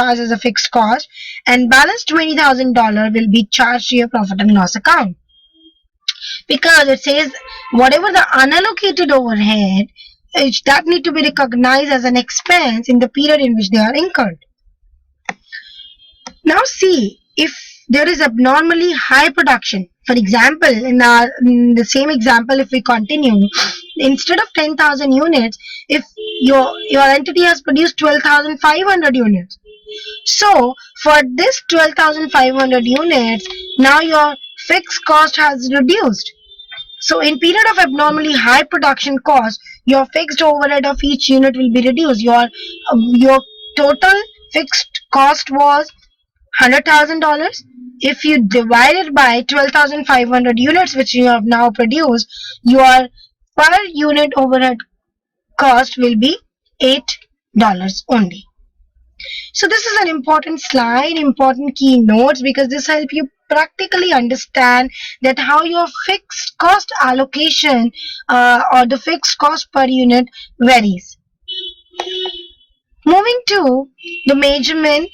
charged as a fixed cost, and balance $20,000 will be charged to your profit and loss account. Because it says whatever the unallocated overhead that need to be recognized as an expense in the period in which they are incurred. Now see, if there is abnormally high production, for example, in the same example, if we continue, instead of 10,000 units, if your entity has produced 12,500 units, so for this 12,500 units, now your fixed cost has reduced. So in period of abnormally high production cost, your fixed overhead of each unit will be reduced. Your total fixed cost was $100,000. If you divide it by 12,500 units which you have now produced, your per unit overhead cost will be $8 only. So this is an important slide, important key notes, because this helps you practically understand that how your fixed cost allocation or the fixed cost per unit varies. Moving to the measurement,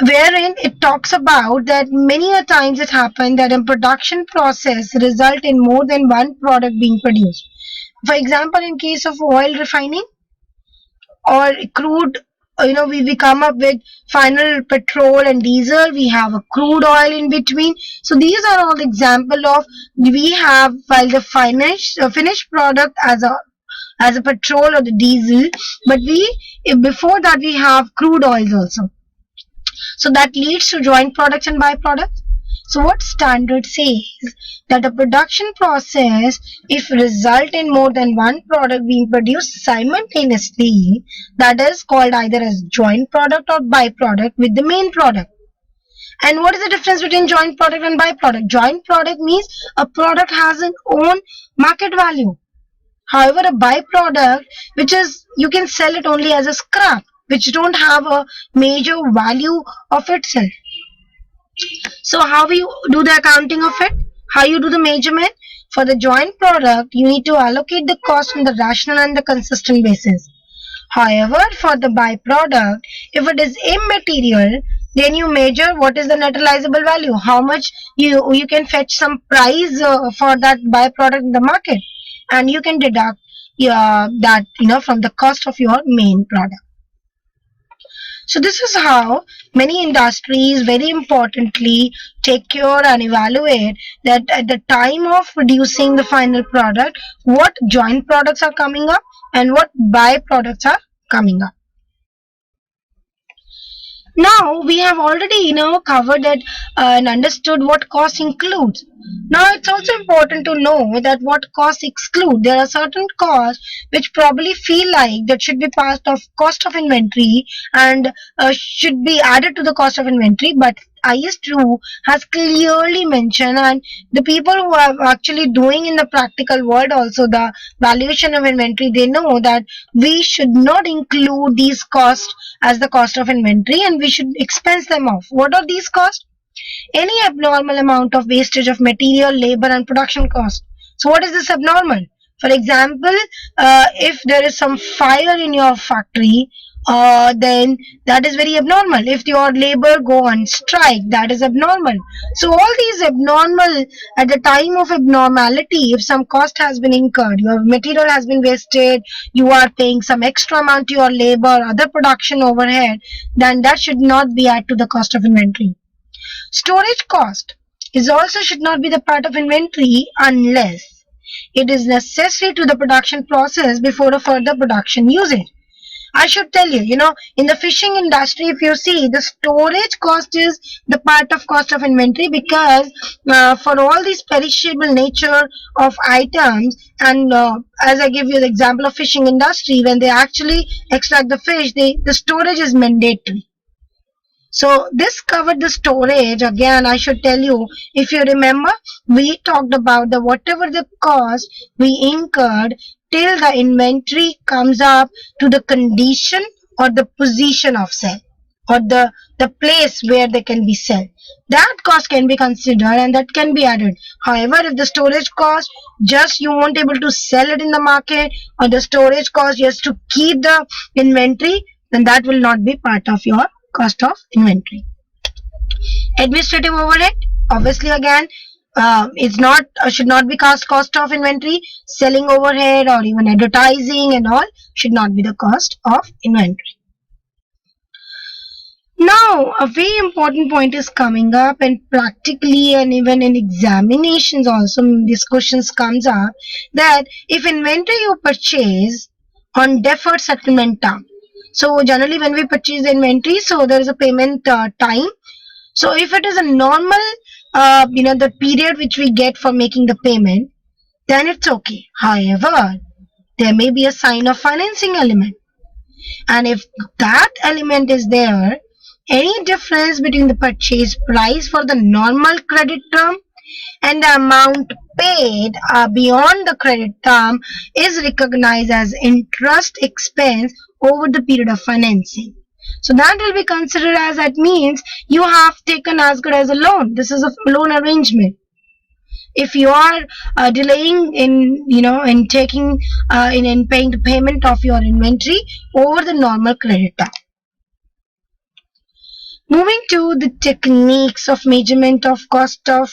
wherein it talks about that many a times it happened that a production process result in more than one product being produced. For example, in case of oil refining or crude, we come up with final petrol and diesel, we have a crude oil in between. So these are all example of, we have, while the finished product as a petrol or the diesel, but before that we have crude oils also. So that leads to joint products and byproducts. So what standard says that a production process, if result in more than one product being produced simultaneously, that is called either as joint product or byproduct with the main product. And what is the difference between joint product and byproduct? Joint product means a product has its own market value. However, a byproduct, which is, you can sell it only as a scrap, which don't have a major value of itself. So how you do the accounting of it? How you do the measurement? For the joint product, you need to allocate the cost on the rational and the consistent basis. However, for the byproduct, if it is immaterial, then you measure what is the net realizable value, how much you can fetch some price for that byproduct in the market, and you can deduct that from the cost of your main product. So this is how many industries very importantly take care and evaluate that at the time of producing the final product, what joint products are coming up and what byproducts are coming up. Now we have already covered that and understood what cost includes. Now it's also important to know that what costs exclude. There are certain costs which probably feel like that should be part of cost of inventory and should be added to the cost of inventory, but IS2 has clearly mentioned, and the people who are actually doing in the practical world also the valuation of inventory, they know that we should not include these costs as the cost of inventory and we should expense them off. What are these costs? Any abnormal amount of wastage of material, labor and production cost. So what is this abnormal? For example, if there is some fire in your factory, then that is very abnormal. If your labor go on strike, that is abnormal. So all these abnormal, at the time of abnormality, if some cost has been incurred, your material has been wasted, you are paying some extra amount to your labor, other production overhead, then that should not be added to the cost of inventory. Storage cost is also should not be the part of inventory unless it is necessary to the production process before a further production usage. I should tell you, in the fishing industry, if you see, the storage cost is the part of cost of inventory, because for all these perishable nature of items, and as I give you the example of fishing industry, when they actually extract the fish, the storage is mandatory. So this covered the storage. Again, I should tell you, if you remember, we talked about the whatever the cost we incurred till the inventory comes up to the condition or the position of sale, or the place where they can be sold. That cost can be considered and that can be added. However, if the storage cost just you won't able to sell it in the market, or the storage cost just to keep the inventory, then that will not be part of your cost of inventory. Administrative overhead, obviously again, it's not should not be cost of inventory. Selling overhead or even advertising and all should not be the cost of inventory. Now, a very important point is coming up, and practically and even in examinations also, this questions comes up that if inventory you purchase on deferred settlement term. So generally when we purchase the inventory, so there is a payment time. So if it is a normal, the period which we get for making the payment, then it's okay. However, there may be a sign of financing element. And if that element is there, any difference between the purchase price for the normal credit term and the amount paid beyond the credit term is recognized as interest expense over the period of financing. So that will be considered as, that means you have taken as good as a loan. This is a loan arrangement. If you are delaying in taking in paying the payment of your inventory over the normal credit term. Moving to the techniques of measurement of cost of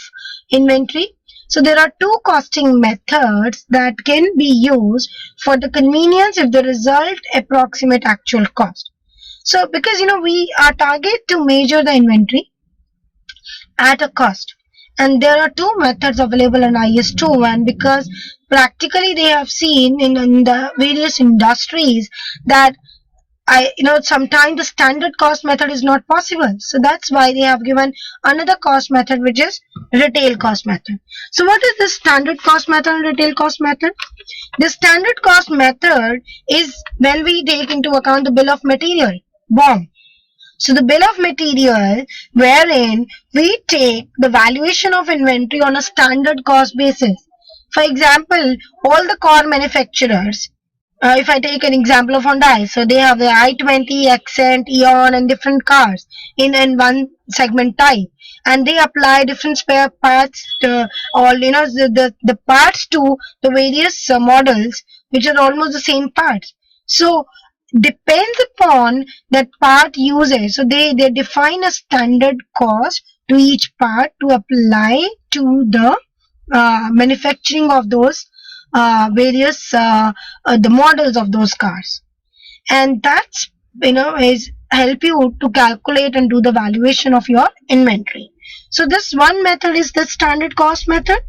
inventory. So there are two costing methods that can be used for the convenience if the result approximate actual cost. So because we are target to measure the inventory at a cost, and there are two methods available in IS 2, because practically they have seen in the various industries that sometimes the standard cost method is not possible. So that's why they have given another cost method, which is retail cost method. So what is the standard cost method and retail cost method? The standard cost method is when we take into account the bill of material, BOM. So the bill of material, wherein we take the valuation of inventory on a standard cost basis. For example, all the car manufacturers, if I take an example of Hyundai, so they have the i20, Accent, Eon, and different cars in one segment type, and they apply different spare parts to all the parts to the various models, which are almost the same parts. So depends upon that part usage. So they define a standard cost to each part to apply to the manufacturing of those various the models of those cars, and that's is help you to calculate and do the valuation of your inventory. So this one method is the standard cost method,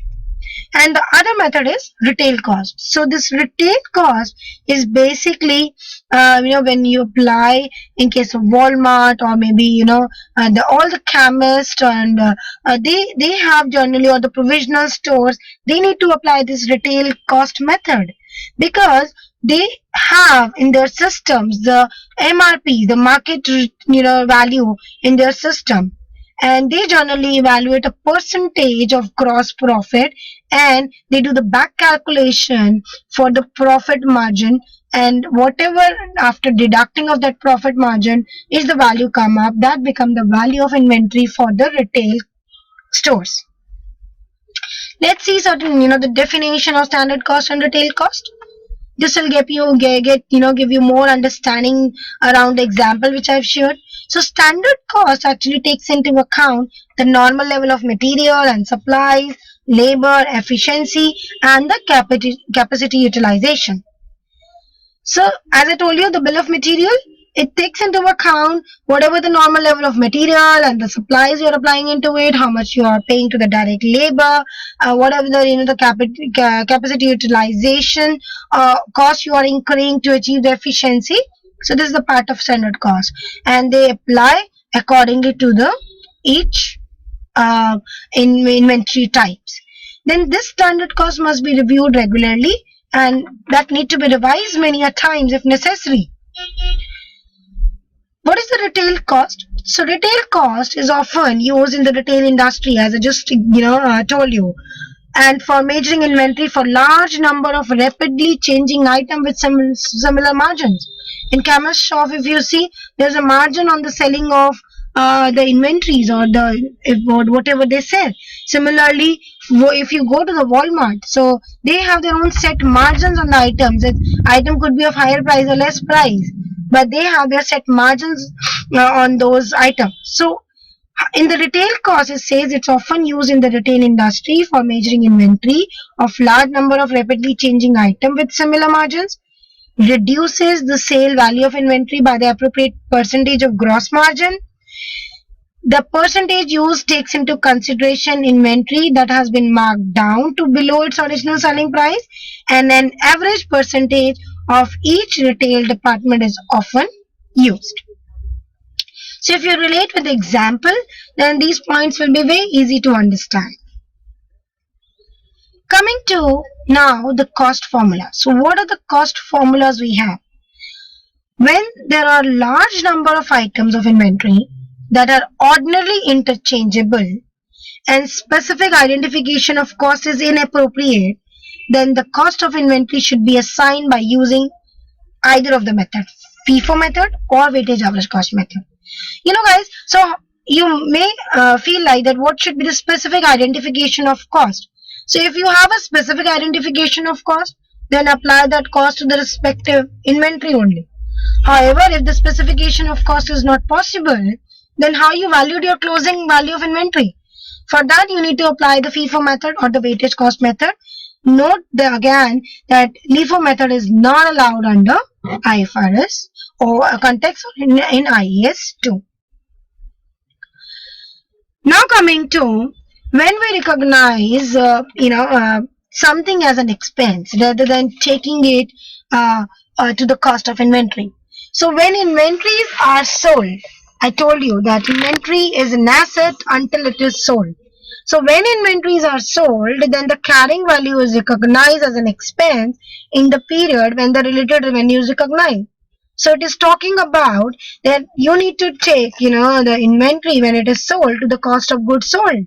and the other method is retail cost. So this retail cost is basically when you apply in case of Walmart, or maybe all the chemists, and they have generally, or the provisional stores, they need to apply this retail cost method, because they have in their systems the MRP, the market value in their system, and they generally evaluate a percentage of gross profit, and they do the back calculation for the profit margin, and whatever after deducting of that profit margin is the value come up, that become the value of inventory for the retail stores. Let's see certain the definition of standard cost and retail cost. This will give you more understanding around the example which I've shared. So standard cost actually takes into account the normal level of material and supplies, labor, efficiency, and the capacity utilization. So as I told you, the bill of material, it takes into account whatever the normal level of material and the supplies you're applying into it, how much you are paying to the direct labor, whatever the capacity utilization cost you are incurring to achieve the efficiency. So this is the part of standard cost, and they apply accordingly to the each inventory types. Then this standard cost must be reviewed regularly, and that need to be revised many a times if necessary. What is the retail cost? So retail cost is often used in the retail industry, as I just told you, and for measuring inventory for large number of rapidly changing items with similar margins. In chemist shop, if you see, there's a margin on the selling of the inventories, or whatever they sell. Similarly, if you go to the Walmart, so they have their own set margins on the items. Item could be of higher price or less price, but they have their set margins on those items. So in the retail cost, it says it's often used in the retail industry for measuring inventory of large number of rapidly changing items with similar margins, reduces the sale value of inventory by the appropriate percentage of gross margin. The percentage used takes into consideration inventory that has been marked down to below its original selling price, and an average percentage of each retail department is often used. So if you relate with the example, then these points will be very easy to understand. Coming to now the cost formula. So what are the cost formulas we have? When there are large number of items of inventory that are ordinarily interchangeable and specific identification of cost is inappropriate, then the cost of inventory should be assigned by using either of the method, FIFO method or weightage average cost method. Guys, so you may feel like that what should be the specific identification of cost. So if you have a specific identification of cost, then apply that cost to the respective inventory only. However, if the specification of cost is not possible, then how you valued your closing value of inventory? For that, you need to apply the FIFO method or the weightage cost method. Note again that LIFO method is not allowed under IFRS or a context in IAS 2. Now coming to when we recognize something as an expense rather than taking it to the cost of inventory. So when inventories are sold, I told you that inventory is an asset until it is sold. So when inventories are sold, then the carrying value is recognized as an expense in the period when the related revenue is recognized. So it is talking about that you need to take, the inventory when it is sold to the cost of goods sold.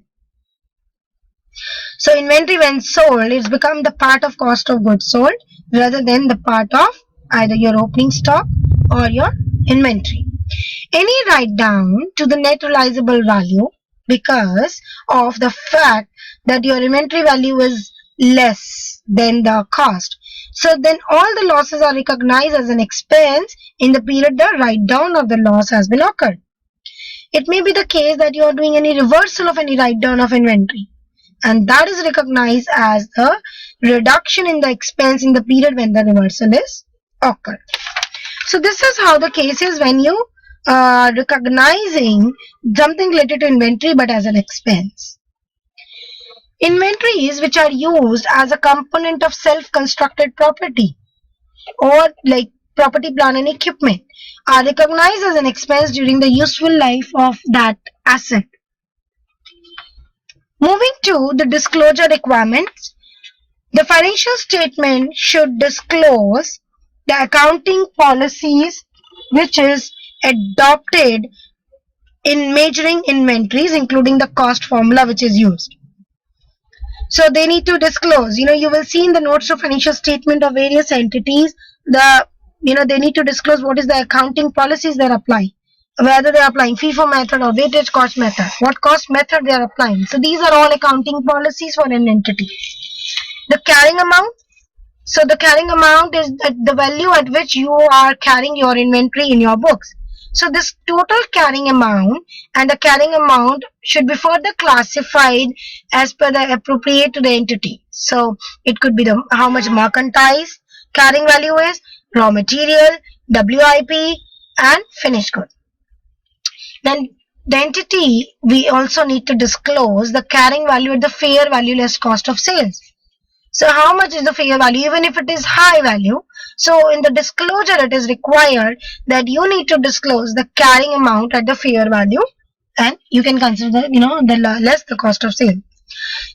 So inventory when sold, it's become the part of cost of goods sold rather than the part of either your opening stock or your inventory. Any write down to the net realizable value because of the fact that your inventory value is less than the cost. So then all the losses are recognized as an expense in the period the write down of the loss has been occurred. It may be the case that you are doing any reversal of any write down of inventory, and that is recognized as a reduction in the expense in the period when the reversal is occurred. So this is how the case is when you are recognizing something related to inventory but as an expense. Inventories which are used as a component of self-constructed property or like property, plant and equipment are recognized as an expense during the useful life of that asset. Moving to the disclosure requirements, the financial statement should disclose the accounting policies which is adopted in measuring inventories, including the cost formula which is used. So they need to disclose, you will see in the notes of financial statement of various entities, they need to disclose what is the accounting policies they're applying, whether they're applying FIFO method or weightage cost method, what cost method they are applying. So these are all accounting policies for an entity. The carrying amount. So the carrying amount is the value at which you are carrying your inventory in your books. So this total carrying amount and the carrying amount should be further classified as per the appropriate to the entity. So it could be how much mercantile carrying value is, raw material, WIP and finished good. Then the entity, we also need to disclose the carrying value at the fair value less cost of sales. So how much is the fair value, even if it is high value? So in the disclosure, it is required that you need to disclose the carrying amount at the fair value, and you can consider, the less the cost of sale.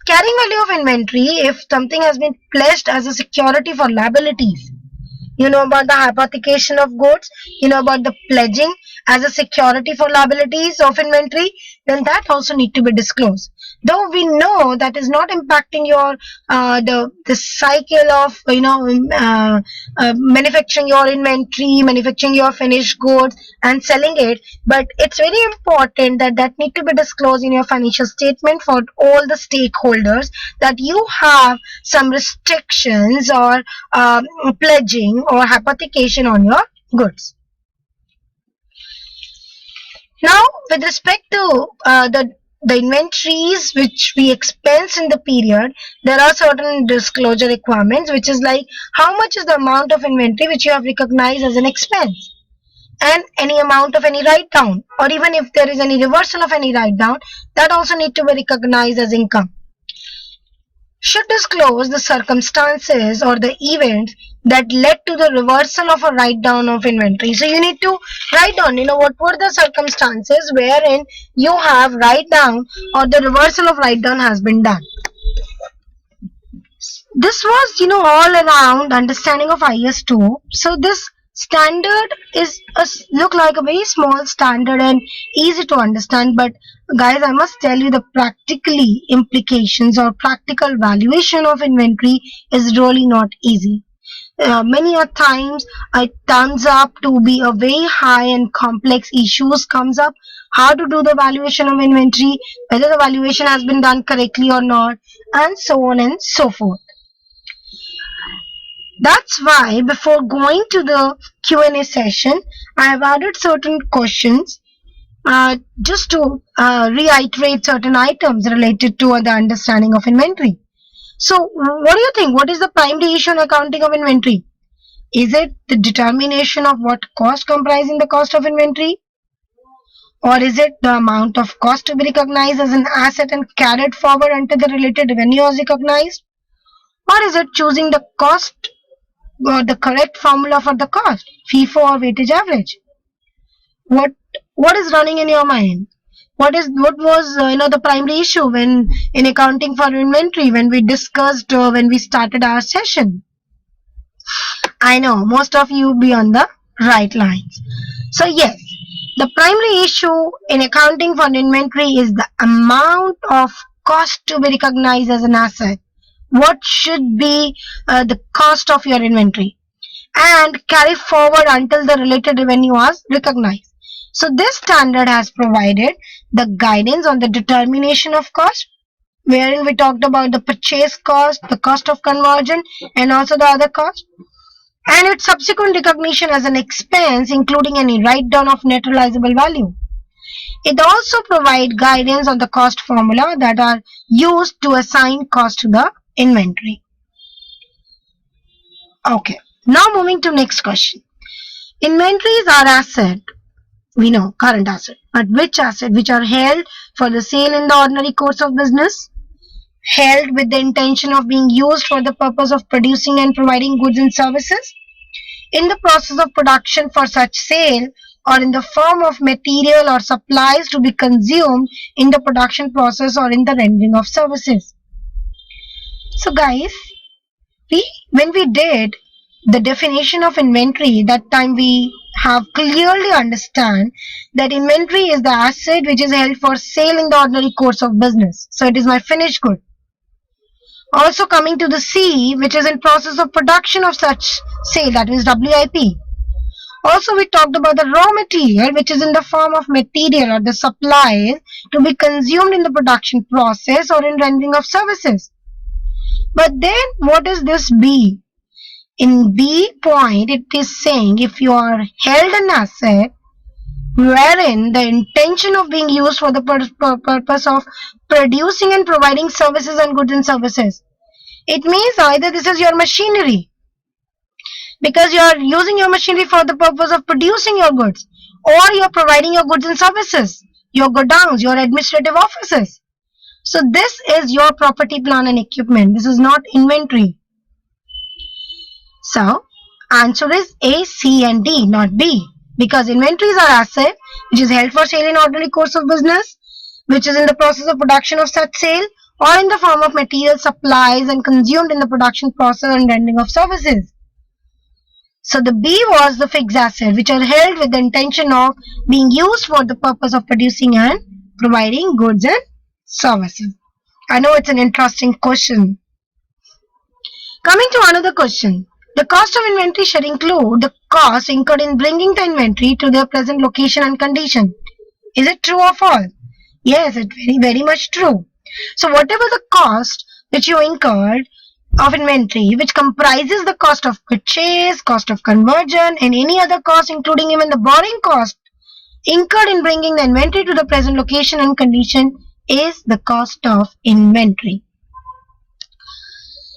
Carrying value of inventory, if something has been pledged as a security for liabilities, about the hypothecation of goods, about the pledging as a security for liabilities of inventory, then that also need to be disclosed. Though we know that is not impacting your the cycle of manufacturing your inventory, manufacturing your finished goods and selling it, but it's very important that that need to be disclosed in your financial statement for all the stakeholders, that you have some restrictions or pledging or hypothecation on your goods. Now, with respect to the inventories which we expense in the period, there are certain disclosure requirements, which is like how much is the amount of inventory which you have recognized as an expense, and any amount of any write down, or even if there is any reversal of any write down, that also need to be recognized as income. Should disclose the circumstances or the events that led to the reversal of a write down of inventory. So you need to write down, what were the circumstances wherein you have write down or the reversal of write down has been done. This was, all around understanding of IS2. So this standard is look like a very small standard and easy to understand, but guys, I must tell you the practically implications or practical valuation of inventory is really not easy. Many a times it turns up to be a very high and complex issues comes up, how to do the valuation of inventory, whether the valuation has been done correctly or not, and so on and so forth. That's why before going to the Q&A session, I have added certain questions just to reiterate certain items related to the understanding of inventory. So, what do you think? What is the primary issue in accounting of inventory? Is it the determination of what cost comprising the cost of inventory? Or is it the amount of cost to be recognized as an asset and carried forward until the related revenue is recognized? Or is it choosing the cost the correct formula for the cost, FIFO or weightage average? What what is running in your mind? What was the primary issue when in accounting for inventory when we discussed when we started our session? I know most of you be on the right lines. So yes, the primary issue in accounting for inventory is the amount of cost to be recognized as an asset. What should be the cost of your inventory and carry forward until the related revenue was recognized. So this standard has provided the guidance on the determination of cost, wherein we talked about the purchase cost, the cost of conversion, and also the other cost, and its subsequent recognition as an expense, including any write down of net realizable value. It also provides guidance on the cost formula that are used to assign cost to the inventory. Okay, now moving to next question. Inventories are asset, we know, current asset. But which asset? Which are held for the sale in the ordinary course of business, held with the intention of being used for the purpose of producing and providing goods and services, in the process of production for such sale, or in the form of material or supplies to be consumed in the production process or in the rendering of services. So guys, when we did the definition of inventory, that time we have clearly understand that inventory is the asset which is held for sale in the ordinary course of business. So it is my finished good. Also coming to the C, which is in process of production of such sale, that means WIP. Also we talked about the raw material, which is in the form of material or the supplies to be consumed in the production process or in rendering of services. But then what is this B? In B point, it is saying if you are held an asset wherein the intention of being used for the purpose of producing and providing services and goods and services, it means either this is your machinery because you are using your machinery for the purpose of producing your goods, or you are providing your goods and services, your godowns, your administrative offices. So this is your property, plant and equipment. This is not inventory. So, answer is A, C and D, not B. Because inventories are asset which is held for sale in ordinary course of business, which is in the process of production of such sale, or in the form of material supplies and consumed in the production process and rendering of services. So the B was the fixed asset which are held with the intention of being used for the purpose of producing and providing goods and services. I know it's an interesting question. Coming to another question. The cost of inventory should include the cost incurred in bringing the inventory to their present location and condition. Is it true or false? Yes, it's very much true. So whatever the cost which you incurred of inventory, which comprises the cost of purchase, cost of conversion, and any other cost, including even the borrowing cost incurred in bringing the inventory to the present location and condition is the cost of inventory.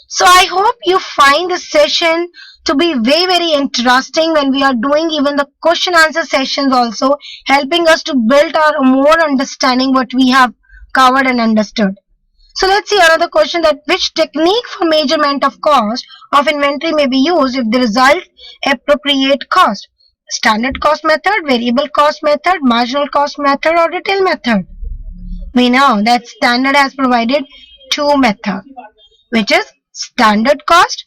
So I hope you find this session to be very interesting when we are doing even the question answer sessions also, helping us to build our more understanding what we have covered and understood. So let's see another question, that which technique for measurement of cost of inventory may be used if the result appropriate cost? Standard cost method, variable cost method, marginal cost method, or retail method? We know that standard has provided two methods, which is standard cost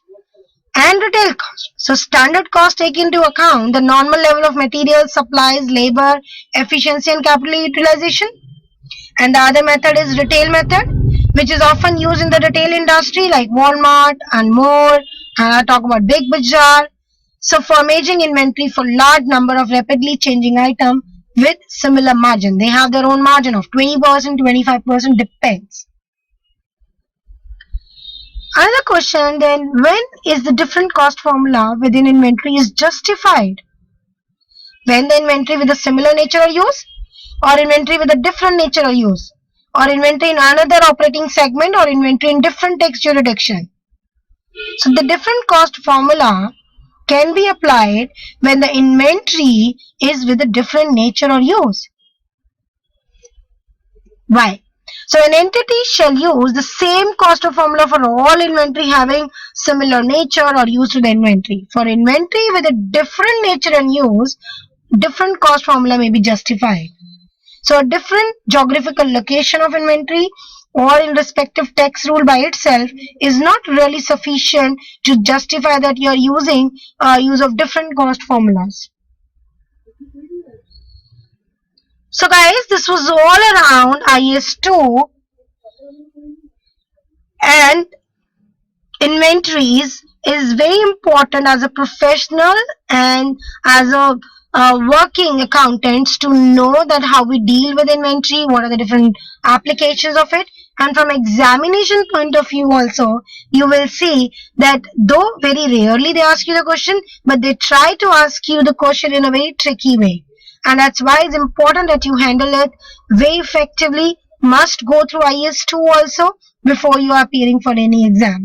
and retail cost. So standard cost take into account the normal level of materials, supplies, labor, efficiency and capital utilization. And the other method is retail method, which is often used in the retail industry like Walmart and more. And I talk about Big Bazaar. So for managing inventory for large number of rapidly changing items with similar margin. They have their own margin of 20%, 25%, depends. Another question then, when is the different cost formula within inventory is justified? When the inventory with a similar nature or use, or inventory with a different nature or use, or inventory in another operating segment, or inventory in different tax jurisdiction. So the different cost formula can be applied when the inventory is with a different nature or use. Why? So an entity shall use the same cost of formula for all inventory having similar nature or use to the inventory. For inventory with a different nature and use, different cost formula may be justified. So a different geographical location of inventory or in respective tax rule by itself is not really sufficient to justify that you are using use of different cost formulas. So guys, this was all around IS2 and inventories is very important as a professional and as a working accountants to know that how we deal with inventory, what are the different applications of it, and from examination point of view also you will see that though very rarely they ask you the question, but they try to ask you the question in a very tricky way, and that's why it's important that you handle it very effectively. Must go through IS2 also before you are appearing for any exam.